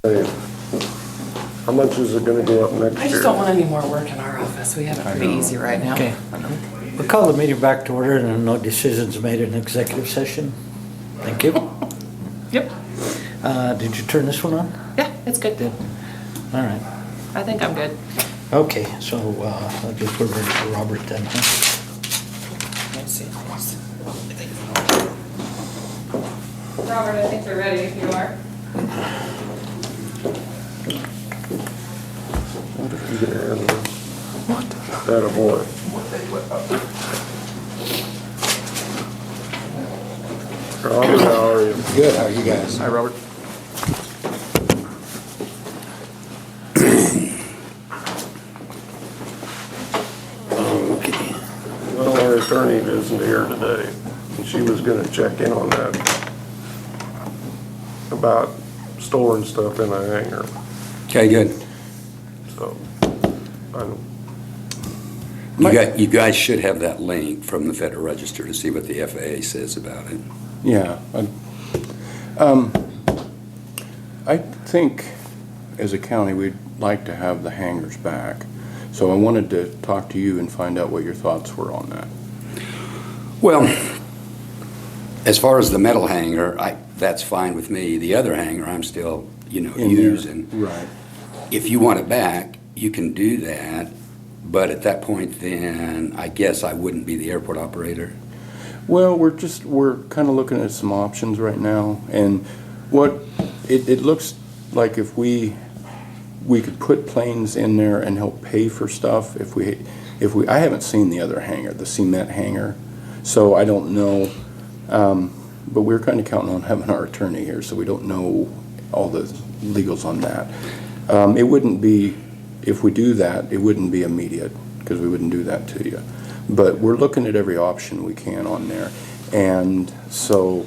Hey, how much is it gonna go up next year? I just don't want any more work in our office. We have it pretty easy right now. Okay. We'll call the meeting back to order and no decisions made in executive session. Thank you. Yep. Did you turn this one on? Yeah, it's good. All right. I think I'm good. Okay, so I guess we're ready for Robert then, huh? Let's see. Robert, I think we're ready if you are. What if you get out of this? That a boy. Robert, how are you? Good, how are you guys? Hi, Robert. Well, our attorney isn't here today, and she was gonna check in on that about storing stuff in a hangar, Okay, good. so, I don't, You guys should have that link from the Federal Register to see what the FAA says about it. Yeah. I think as a county, we'd like to have the hangars back. So I wanted to talk to you and find out what your thoughts were on that. Well, as far as the metal hangar, that's fine with me. The other hangar, I'm still, In there. using. Right. If you want it back, you can do that, but at that point, then I guess I wouldn't be the airport operator. Well, we're kind of looking at some options right now, and it looks like if we could put planes in there and help pay for stuff, I haven't seen the other hangar, the cement hangar, so I don't know, but we're kind of counting on having our attorney here, so we don't know all the legals on that. It wouldn't be, if we do that, it wouldn't be immediate, because we wouldn't do that to you. But we're looking at every option we can on there. And so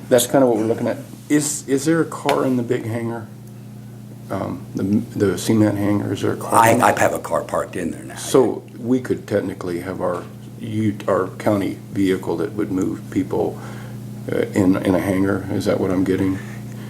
that's kind of what we're looking at. Is there a car in the big hangar? The cement hangar, is there a car? I have a car parked in there now. So we could technically have our county vehicle that would move people in a hangar? Is that what I'm getting?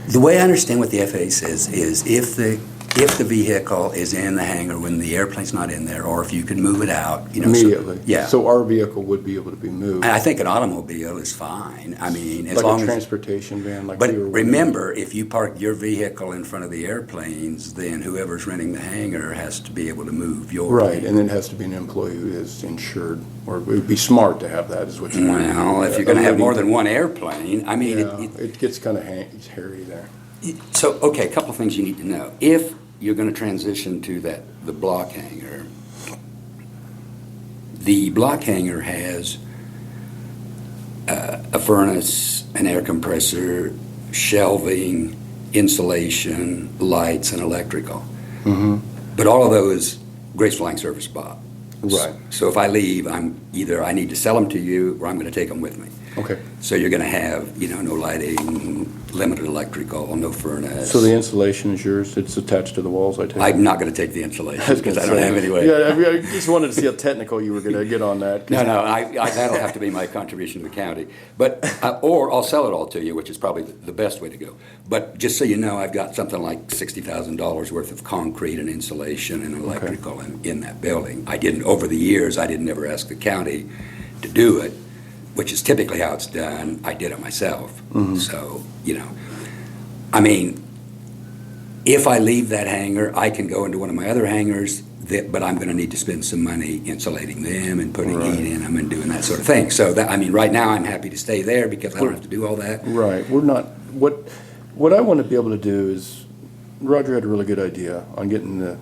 The way I understand what the FAA says is if the vehicle is in the hangar when the airplane's not in there, or if you can move it out, Immediately? Yeah. So our vehicle would be able to be moved? I think an automobile is fine. I mean, as Like long a as. transportation van? Like But we were remember, if you park your vehicle in front of the airplanes, then whoever's renting the hangar has to be able to move your. Right, and then it has to be an employee who is insured, or it would be smart to have that, is what you're. Well, if you're going to have more than one airplane, I mean, Yeah, it gets kind of hairy there. So, okay, a couple of things you need to know. If you're going to transition to the block hangar, the block hangar has a furnace, an air compressor, shelving, insulation, lights, and electrical. Mm-hmm. But all of those, Grace Flying Service bought. Right. So if I leave, either I need to sell them to you, or I'm going to take them with me. Okay. So you're going to have, no lighting, limited electrical, no furnace. So the insulation is yours? It's attached to the walls, I take it? I'm not going to take the insulation because I don't have any way. Yeah, I just wanted to see how technical you were going to get on that. No, that'll have to be my contribution to the county. But, or I'll sell it all to you, which is probably the best way to go. But just so you know, I've got something like $60,000 worth of concrete and insulation and electrical in that building. Over the years, I didn't ever ask the county to do it, which is typically how it's done. I did it myself. Mm-hmm. So, I mean, if I leave that hangar, I can go into one of my other hangars, but I'm going to need to spend some money insulating them and putting heat in them and doing that sort of thing. So, right now I'm happy to stay there because I don't have to do all that. Right, we're not, what I want to be able to do is, Roger had a really good idea on getting the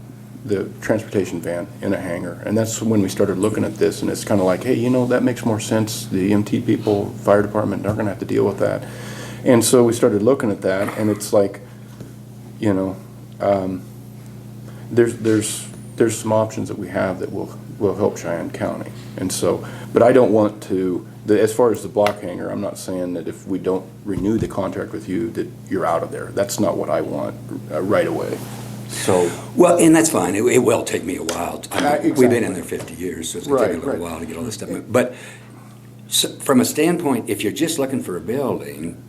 transportation van in a hangar, and that's when we started looking at this, and it's kind of like, hey, that makes more sense. The EMT people, fire department, aren't going to have to deal with that. And so we started looking at that, and it's like, there's some options that we have that will help Cheyenne County. And so, but I don't want to, as far as the block hangar, I'm not saying that if we don't renew the contract with you, that you're out of there. That's not what I want right away. So. Well, and that's fine. It will take me a while. Exactly. We've been in there 50 years, so it's going to take me a little while to get all this stuff. But from a standpoint, if you're just looking for a building,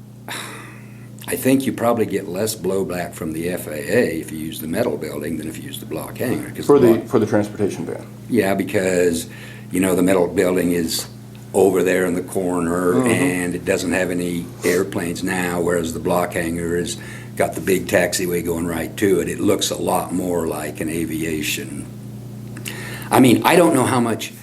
I think you probably get less blowback from the FAA if you use the metal building than if you use the block hangar. 'Cause For block- the transportation van. Yeah, because, the metal building is over there in the corner and it doesn't have any airplanes now, whereas the block hangar has got the big taxiway going right to it. It looks a lot more like an aviation. I mean, I don't know how much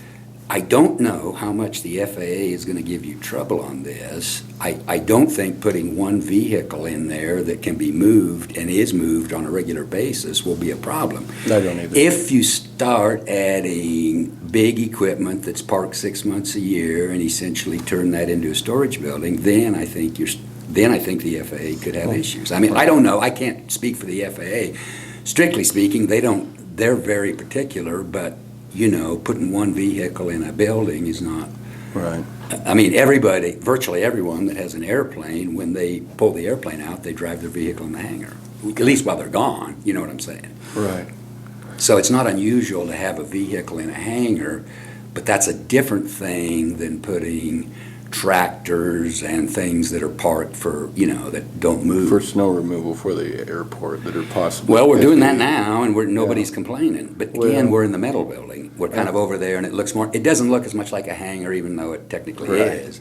the FAA is gonna give you trouble on this. I don't think putting one vehicle in there that can be moved and is moved on a regular basis will be a problem. I don't either. If you start adding big equipment that's parked 6 months a year and essentially turn that into a storage building, then I think the FAA could have issues. I mean, I don't know, I can't speak for the FAA. Strictly speaking, they're very particular, but, putting one vehicle in a building is not. Right. I mean, virtually everyone that has an airplane, when they pull the airplane out, they drive their vehicle in the hangar. At least while they're gone, you know what I'm saying? Right. So it's not unusual to have a vehicle in a hangar, but that's a different thing than putting tractors and things that are parked for, that don't move. For snow removal for the airport that are possible. Well, we're doing that now, and nobody's complaining. But again, Well- we're in the metal building. We're kind of over there, and it doesn't look as much like a hangar, even though it technically Right. is.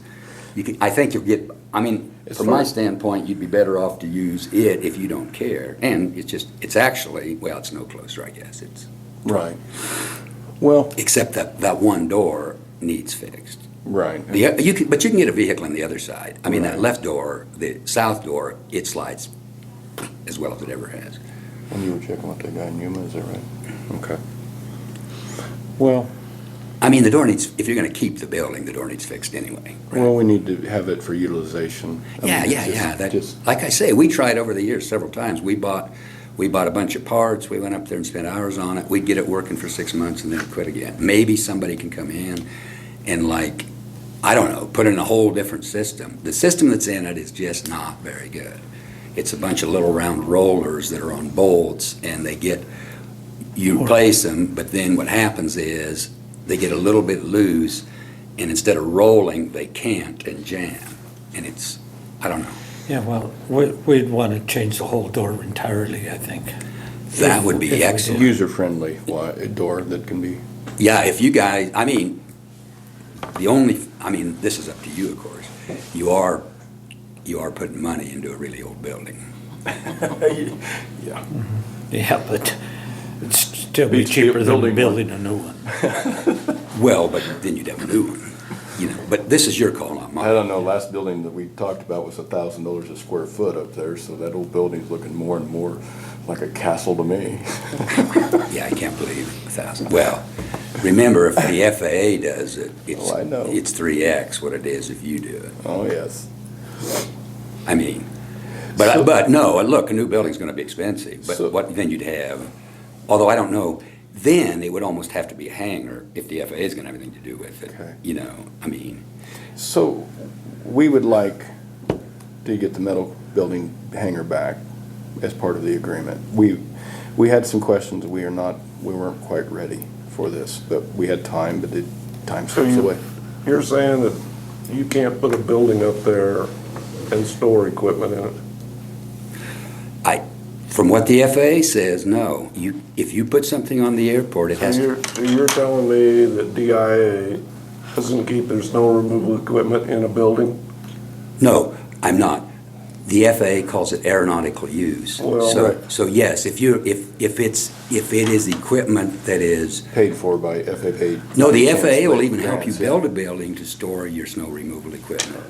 I think you'll get, As from far my as- standpoint, you'd be better off to use it if you don't care. And it's actually, well, it's no closer, I guess. It's, Right. Well, except that one door needs fixed. right. But you can get a vehicle on the other side. I mean, that Right. left door, the south door, it slides as well as it ever has. And you were checking with that guy in Yuma, is that right? Okay. Well, I mean, the door needs, if you're gonna keep the building, the door needs fixed anyway. well, we need to have it for utilization. I Yeah, mean, yeah, it's yeah. That, Just, like I say, we tried over the years several times. We bought a bunch of parts. We went up there and spent hours on it. We'd get it working for 6 months and then quit again. Maybe somebody can come in and I don't know, put in a whole different system. The system that's in it is just not very good. It's a bunch of little round rollers that are on bolts, and you replace them, but then what happens is they get a little bit loose, and instead of rolling, they can't and jam. And I don't know. Yeah, well, we'd want to change the whole door entirely, I think. That would If be we excellent. user-friendly door that can be, Yeah, if you guys, this is up to you, of course. You are putting money into a really old building. yeah. Yeah, but it'd still be Beats cheaper than building building a new one. Well, but then you'd have a new one, But this is your call, not I mine. don't know, last building that we talked about was $1,000 a square foot up there, so that old building's looking more and more like a castle to me. Yeah, I can't believe 1,000. Well, remember, if the FAA does it, Oh, I know. it's 3X what it is if you do it. Oh, yes. I mean, but no, look, a new building's gonna be expensive, So- but what then you'd have, although I don't know, then it would almost have to be a hangar if the FAA is gonna have anything to do with it. Okay. So, we would like to get the metal building hangar back as part of the agreement. We had some questions, we weren't quite ready for this, but we had time, but time slips away. You're saying that you can't put a building up there and store equipment in it? From what the FAA says, no. If you put something on the airport, it has to. So you're telling me that DIA doesn't keep their snow removal equipment in a building? No, I'm not. The FAA calls it aeronautical use. Well, So yes, if it is equipment that is, Paid for by FAA. no, the FAA will even help you Grants, yeah. build a building to store your snow removal equipment.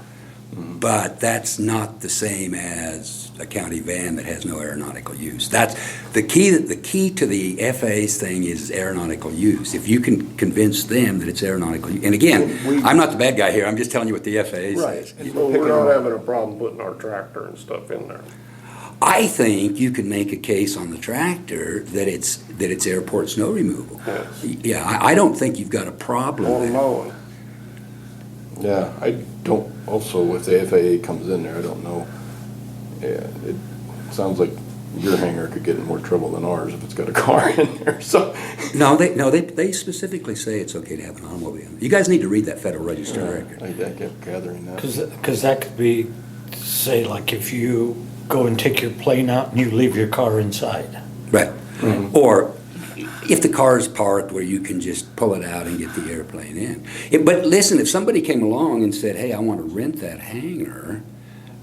But that's not the same as a county van that has no aeronautical use. That's the key to the FAA's thing is aeronautical use. If you can convince them that it's aeronautical, and again, I'm not the bad guy here, I'm just telling you what the FAA Right. says. So we're not having a problem putting our tractor and stuff in there? I think you can make a case on the tractor that it's airport snow removal. Yes. Yeah, I don't think you've got a problem Or there. mowing? Yeah, I don't, also, if the FAA comes in there, I don't know. Yeah, it sounds like your hangar could get in more trouble than ours if it's got a car in there, so. No, they specifically say it's okay to have an automobile. You guys need to read that Federal Register record. I kept gathering that. Because that could be, say, like if you go and take your plane out and you leave your car inside. Right. Or if the car is parked where you can just pull it out and get the airplane in. But listen, if somebody came along and said, hey, I want to rent that hangar,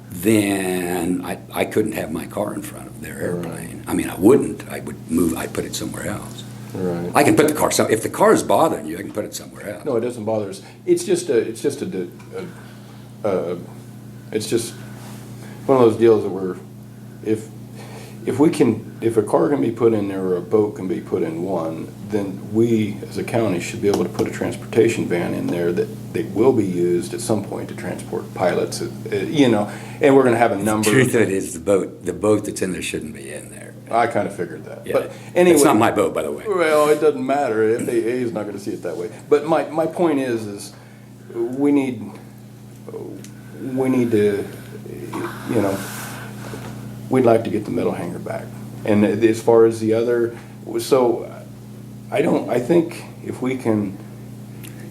then I couldn't have my car in front of their airplane. I mean, I wouldn't. I would move, I'd put it somewhere else. Right. I can put the car, if the car is bothering you, I can put it somewhere else. No, it doesn't bother us. It's just it's just one of those deals that if a car can be put in there or a boat can be put in one, then we as a county should be able to put a transportation van in there that will be used at some point to transport pilots, and we're gonna have a number. The truth of it is the boat that's in there shouldn't be in there. I kind of figured that. Yeah. But anyway. It's not my boat, by the way. Well, it doesn't matter. FAA is not gonna see it that way. But my point is we need to, we'd like to get the metal hangar back. And as far as the other, so I think if we can.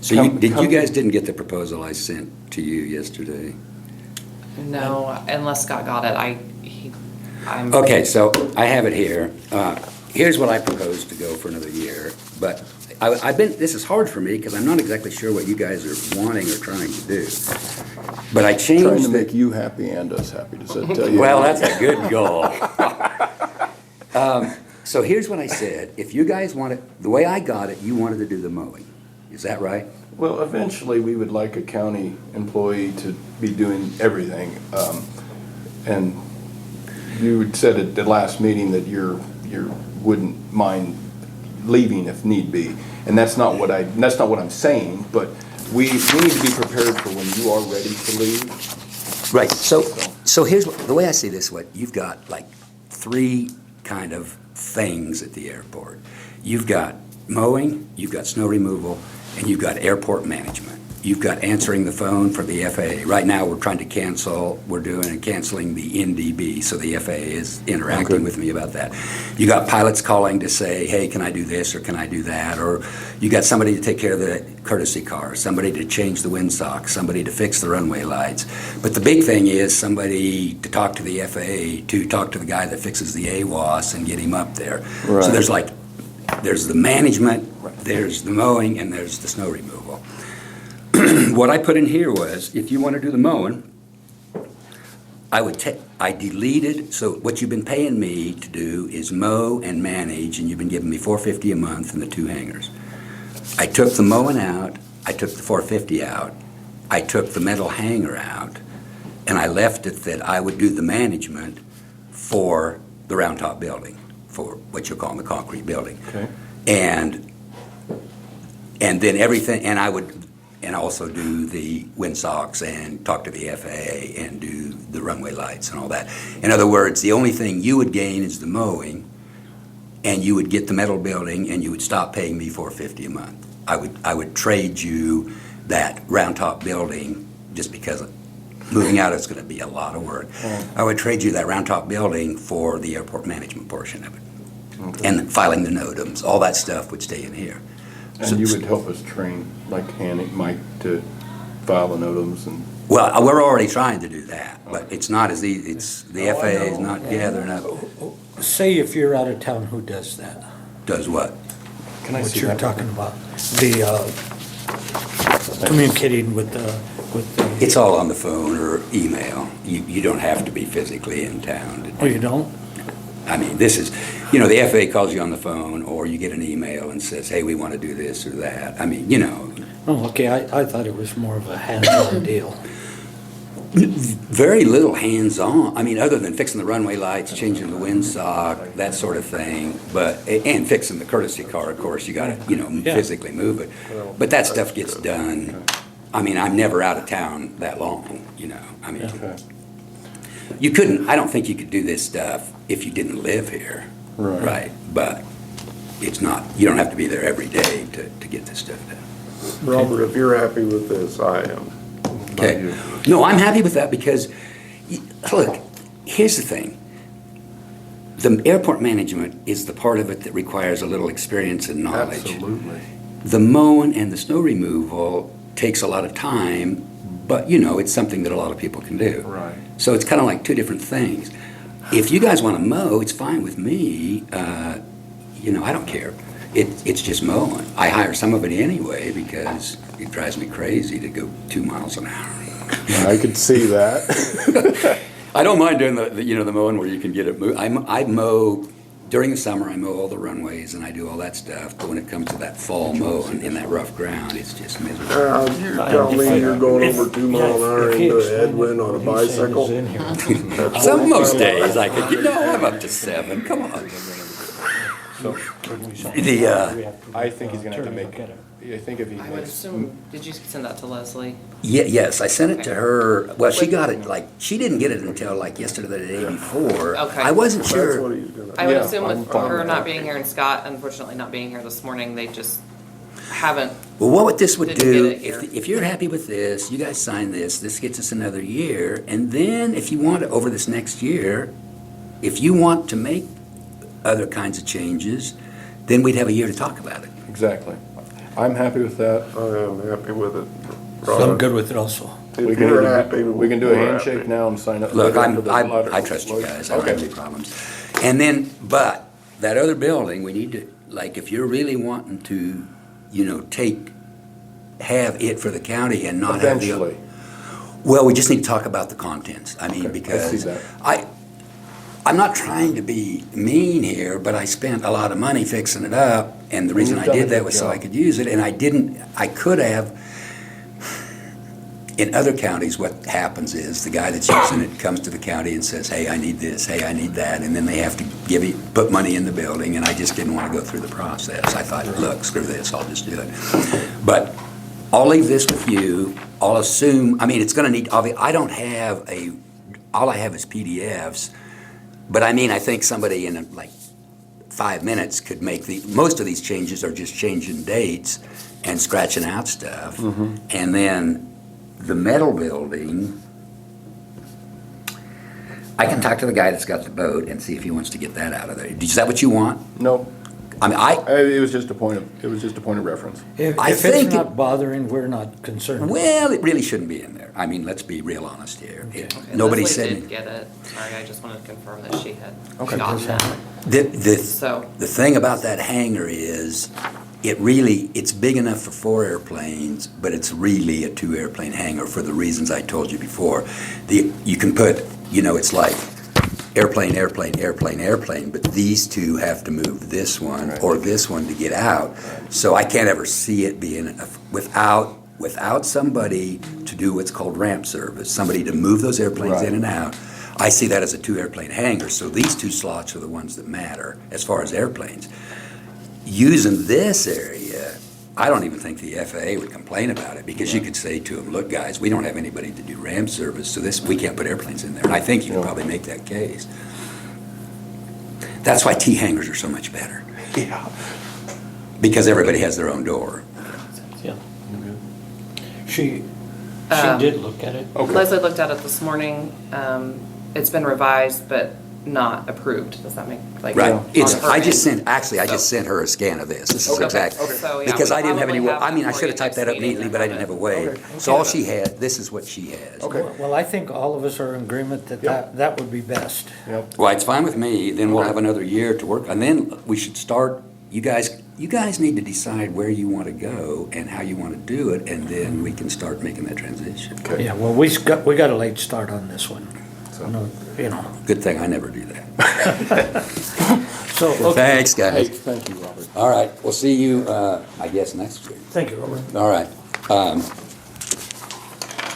So you guys didn't get the proposal I sent to you yesterday? No, unless Scott got it, I'm. Okay, so I have it here. Here's what I propose to go for another year, but this is hard for me because I'm not exactly sure what you guys are wanting or trying to do. But I changed. Trying to make you happy and us happy, does that tell you? Well, that's a good goal. So here's what I said. If you guys want it, the way I got it, you wanted to do the mowing. Is that right? Well, eventually, we would like a county employee to be doing everything. And you had said at the last meeting that you wouldn't mind leaving if need be. And that's not what I'm saying, but we need to be prepared for when you are ready to leave. Right. So here's the way I see this. You've got like three kind of things at the airport. You've got mowing, you've got snow removal, and you've got airport management. You've got answering the phone for the FAA. Right now, we're trying to canceling the NDB, so the FAA is interacting with me about that. You got pilots calling to say, hey, can I do this or can I do that? Or you got somebody to take care of the courtesy car, somebody to change the windsocks, somebody to fix the runway lights. But the big thing is somebody to talk to the FAA, to talk to the guy that fixes the AWOS and get him up there. Right. So there's the management, there's the mowing, and there's the snow removal. What I put in here was, if you want to do the mowing, I deleted, so what you've been paying me to do is mow and manage, and you've been giving me $450 a month in the two hangars. I took the mowing out, I took the $450 out, I took the metal hanger out, and I left it that I would do the management for the round top building, for what you're calling the concrete building. Okay. And then everything, and also do the windsocks and talk to the FAA and do the runway lights and all that. In other words, the only thing you would gain is the mowing, and you would get the metal building, and you would stop paying me $450 a month. I would trade you that round top building, just because moving out is going to be a lot of work. I would trade you that round top building for the airport management portion of it. Okay. And filing the NOTAMs, all that stuff would stay in here. And you would help us train, like Mike, to file the NOTAMs and. Well, we're already trying to do that, but it's not as easy. The FAA is not gathering up. Say if you're out of town, who does that? Does what? Can I What see you're that? talking about, the communicating with the. It's all on the phone or email. You don't have to be physically in town. Oh, you don't? I mean, this is, the FAA calls you on the phone, or you get an email and says, hey, we want to do this or that. I mean, Oh, okay, I thought it was more of a hands-on deal. Very little hands-on. I mean, other than fixing the runway lights, changing the windsock, that sort of thing. And fixing the courtesy car, of course, you got to, physically move it. But that stuff gets done. I mean, I'm never out of town that long, I mean, Okay. I don't think you could do this stuff if you didn't live here. Right. But it's not, you don't have to be there every day to get this stuff done. Robert, if you're happy with this, I am. Okay. No, I'm happy with that because, look, here's the thing. The airport management is the part of it that requires a little experience and knowledge. Absolutely. The mowing and the snow removal takes a lot of time, but it's something that a lot of people can do. Right. So it's kind of like two different things. if you guys want to mow, it's fine with me. You know, I don't care. It's just mowing. I hire somebody anyway because it drives me crazy to go 2 miles an hour. I could see that. I don't mind doing the mowing where you can get it moved. I mow, during the summer, I mow all the runways and I do all that stuff. But when it comes to that fall mowing in that rough ground, it's just miserable. You tell me you're going over 2 mile an hour into a headwind on a bicycle. Some most days I could, I'm up to 7. Come on. I think he's gonna have to make, I think if he I would makes, assume, did you send that to Leslie? Yes, I sent it to her. Well, she got it she didn't get it until like yesterday or the day before. Okay. I wasn't That's sure. what he's gonna. I would Yeah, assume I'm with fine her with not that. being here and Scott unfortunately not being here this morning, they just haven't. Well, what this would Didn't do, get it here. if you're happy with this, you guys sign this gets us another year, and then if you want to, over this next year, if you want to make other kinds of changes, then we'd have a year to talk about it. exactly. I'm happy with that. I am happy with it. I'm good with it also. If you're happy, We can do a we're handshake happy. now and sign up. Look, later for the letter. I trust you guys, I don't have Okay. any problems. And then, but, that other building, we need to, like, if you're really wanting to, have it for the county and not have the. Eventually. Well, we just need to talk about the contents. I mean, Okay, I see because that. I'm not trying to be mean here, but I spent a lot of money fixing it up, and the reason you've I done a did that good was so I job. could use it, and I could have. In other counties, what happens is the guy that's using it comes to the county and says, hey, I need this, hey, I need that, and then they have to put money in the building, and I just didn't want to go through the process. I thought, look, screw this, I'll just do it. But I'll leave this with you. I'll assume, it's going to need, I don't have all I have is PDFs, but I think somebody in like 5 minutes could make most of these changes are just changing dates and scratching out stuff. And then the metal building, I can talk to the guy that's got the boat and see if he wants to get that out of there. Is that what you want? No, I it was just a point of reference. If I if think it's it- not bothering, we're not concerned. well, it really shouldn't be in there. Let's be real honest here. Okay, Nobody Leslie said did get it. Sorry, I just wanted to confirm that she had Okay. gotten that. the So, the thing about that hangar is it's big enough for 4 airplanes, but it's really a 2 airplane hangar for the reasons I told you before. You can put, it's like airplane, airplane, airplane, airplane, but these 2 have to move this one or this one to get out. So I can't ever see it being without somebody to do what's called ramp service, somebody to move those airplanes in and out. I see that as a 2 airplane hangar. So these 2 slots are the ones that matter as far as airplanes. Using this area, I don't even think the FAA would complain about it, because you could say to them, look, guys, we don't have anybody to do RAM service, so we can't put airplanes in there. And I think you could probably make that case. That's why T hangars are so much better, Yeah. because everybody has their own door. Yeah. She Um, did look at it. Okay. Leslie looked at it this morning. It's been revised, but not approved. Does that make, like? Right. on her I just end? sent her a scan of this. This is Okay. exactly. So, yeah, Because we I didn't have any, probably have I it for should have you typed that next up meeting neatly, or but I didn't have a way. Okay. So all she had, this is what she has. Okay. Well, I think all of us are in agreement that would be best. Yep. Well, it's fine with me, then we'll have another year to work, and then we should start, you guys need to decide where you want to go and how you want to do it, and then we can start making that transition. Okay. Yeah, well, we got a late start on this one. No, Good thing I never do that. So, okay. Thanks, Hey, guys. thank you, Robert. All right, we'll see you, I guess, next week. Thank you, Robert. All right.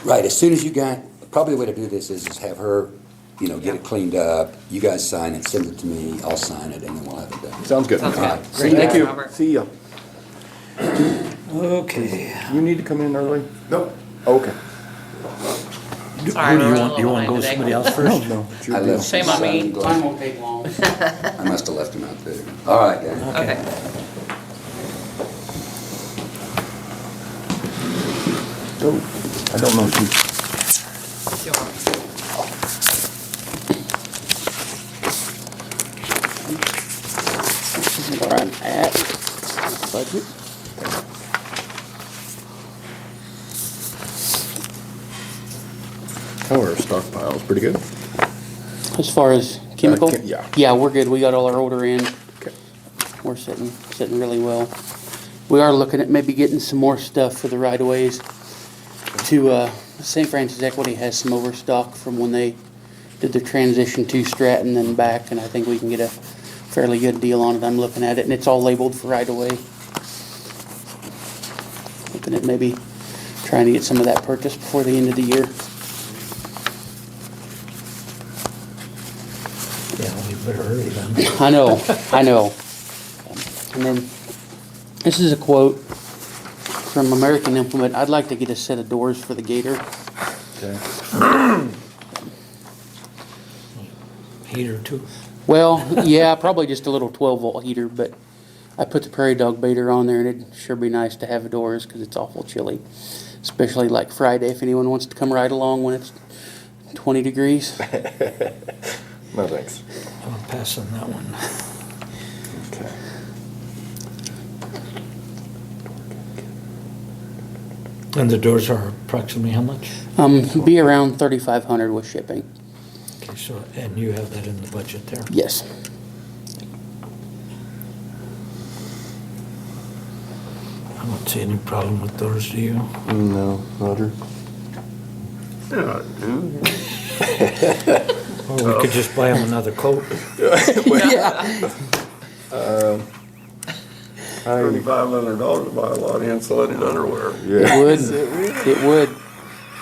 Right, as soon as you probably the way to do this is have her, get it cleaned up, you guys sign it, send it to me, I'll sign it, and then we'll have it done. Sounds good. Sounds good. All right. Thank Thank you. Robert. See ya. Okay. You need to come in early? No. Okay. Sorry, Who do we're you a want? Do you little want to go behind somebody today. else first? No, it's your I deal. left Shame on me. Mine won't take long. I must have left them out there. All right, guys. Okay. So, I don't know if you, Do you want- where I'm at, budget. How are our stockpiles? Pretty good? As far as Chemical? Yeah. Yeah, we're good. We got all our order in. Okay. We're sitting really well. We are looking at maybe getting some more stuff for the right-of-ways to, St. Francis Equity has some overstock from when they did the transition to Stratton and back, and I think we can get a fairly good deal on it. I'm looking at it, and it's all labeled for right-of-way. Looking at maybe trying to get some of that purchased before the end of the year. Yeah, we better hurry then. I know. And then, this is a quote from American Implement. I'd like to get a set of doors for the Gator. Okay. Heater too. Well, yeah, probably just a little 12-volt heater, but I put the Prairie Dog Baiter on there, and it'd sure be nice to have doors because it's awful chilly. Especially like Friday, if anyone wants to come ride along when it's 20 degrees. No, thanks. I'll pass on that one. Okay. And the doors are approximately how much? Be around 3,500 with shipping. Okay, so, and you have that in the budget there? Yes. I don't see any problem with doors, do you? No, Roger? Yeah, I do. Or we could just buy them another coat. Yeah. $3,500 to buy a lot of insulated underwear. It would. It would.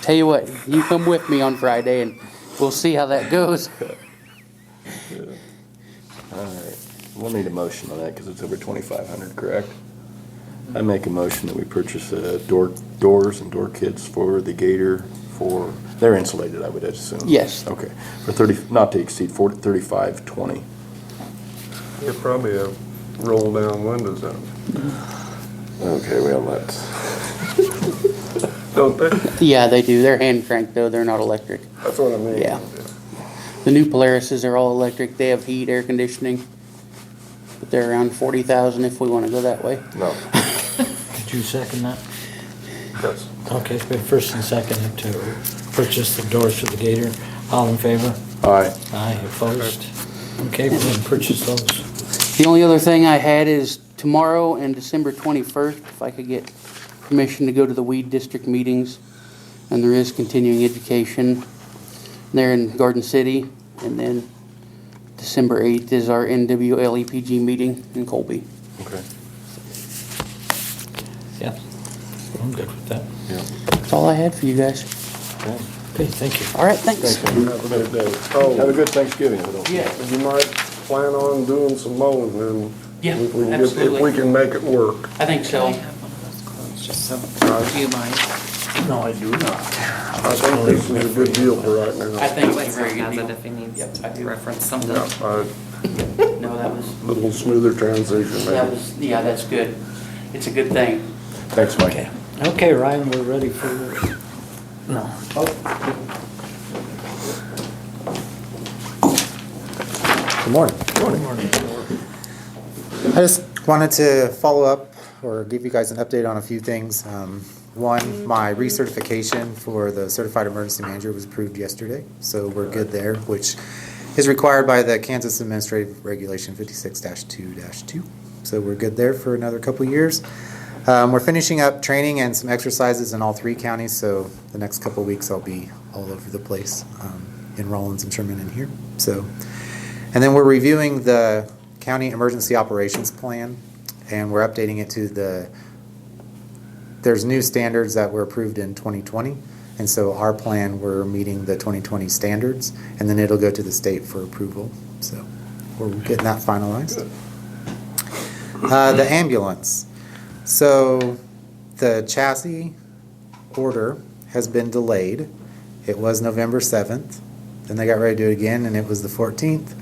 Tell you what, you come with me on Friday and we'll see how that goes. All right. We'll need a motion on that because it's over 2,500, correct? I make a motion that we purchase doors and door kits for the Gator for, they're insulated, I would assume. Yes. Okay. For 30, not to exceed 3520. You probably have roll down windows in them, Okay, well, that's, don't they? Yeah, they do. They're hand cranked though. They're not electric. That's what I mean. Yeah. The new Polarises are all electric. They have heat, air conditioning. But they're around 40,000 if we want to go that way. no. Did you second that? Yes. Okay, it's been first and seconded to purchase the doors for the Gator. All in favor? All right. Aye, opposed? Okay, we can purchase those. The only other thing I had is tomorrow and December 21st, if I could get permission to go to the Weed District meetings. And there is continuing education there in Garden City. And then December 8th is our NWLEPG meeting in Colby. Okay. Yeah, I'm good with that. Yeah. That's all I had for you guys. Okay, thank you. All right, thanks. Have a good day. Have a Oh, good Thanksgiving. if I don't- Yeah. you might plan on doing some mowing then. Yeah, if we can get- absolutely. If we can make it work. I think Can so. I have one of those quotes, just so, do you mind? No, I do not. I think this is a good deal for right now. I think it's a Wait, very Rick good has it deal. if he needs Yep, I to do. reference something. Yeah, No, that was, a little smoother transition maybe. yeah, that's good. It's a good thing. Thanks, Mike. Okay, okay, Ryan, we're ready for, no. Good morning. I just wanted to follow up or give you guys an update on a few things. One, my recertification for the Certified Emergency Manager was approved yesterday, so we're good there, which is required by the Kansas Administrative Regulation 56-2-2. So we're good there for another couple of years. We're finishing up training and some exercises in all three counties, so the next couple of weeks I'll be all over the place in Rollins and Sherman and here. So, and then we're reviewing the County Emergency Operations Plan, and we're updating it to there's new standards that were approved in 2020, and so our plan, we're meeting the 2020 standards, and then it'll go to the state for approval. So we're getting that finalized. The ambulance. So the chassis order has been delayed. It was November 7th. Then they got ready to do it again, and it was the 14th.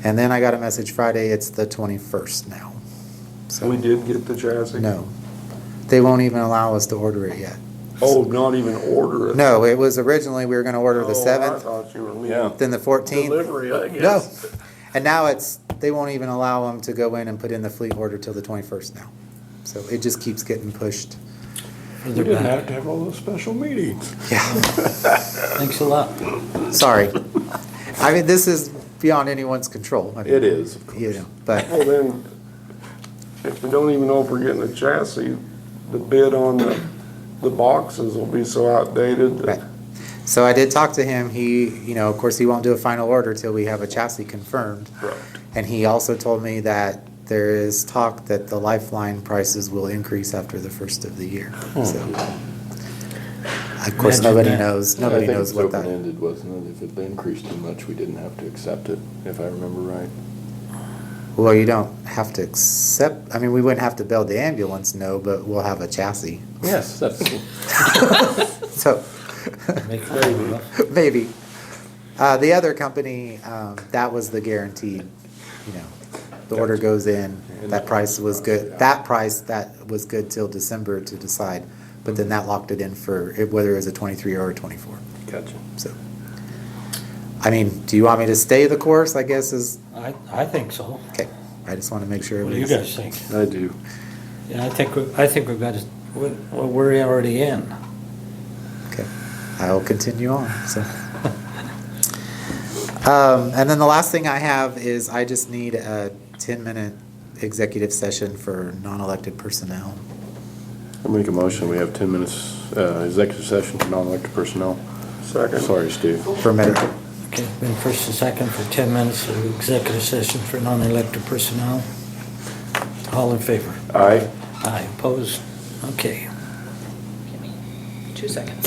And then I got a message Friday, it's the 21st now. So We did get the chassis? no, they won't even allow us to order it yet. Oh, not even order it? No, it was originally, we were gonna order the Oh, I 7th, thought you were meaning Yeah. then the 14th. delivery, I No, guess. and now they won't even allow them to go in and put in the fleet order till the 21st now. So it just keeps getting pushed. We didn't have to have all those special meetings. Yeah, Thanks a lot. sorry. I mean, this is beyond anyone's control. I mean, It is, of course. You know, but, Well, then, if we don't even know if we're getting a chassis, the bid on the boxes will be so outdated right. that, So I did talk to him. He, you know, of course, he won't do a final order till we have a chassis confirmed. right. And he also told me that there is talk that the Lifeline prices will increase after the first of the year. So, of course, Imagine nobody that. knows, nobody knows what I think that. it's open-ended, wasn't it? If it increased too much, we didn't have to accept it, if I remember right. Well, you don't have to accept, I mean, we wouldn't have to build the ambulance, no, but we'll have a chassis. Yes, that's, So, Make it enough. maybe. The other company, that was the guaranteed, you know, the order goes in, that price was good, that price, that was good till December to decide. But then that locked it in for whether it was a 23 or a 24, gotcha. so. I mean, do you want me to stay the course, I guess is, I think so. okay, I just want to make sure. What do you everybody's- guys think? I do. Yeah, I think we've got to, well, we're already in. Okay, I'll continue on, so. And then the last thing I have is I just need a 10-minute executive session for non-elected personnel. I'll make a motion, we have 10 minutes, executive session for non-elected personnel. Second. Sorry, Steve. For medical, Okay, been first and second for 10 minutes of executive session for non-elected personnel. All in favor? Aye. Aye, opposed? Okay. Give me 2 seconds.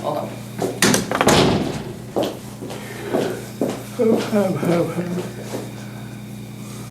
Hold on.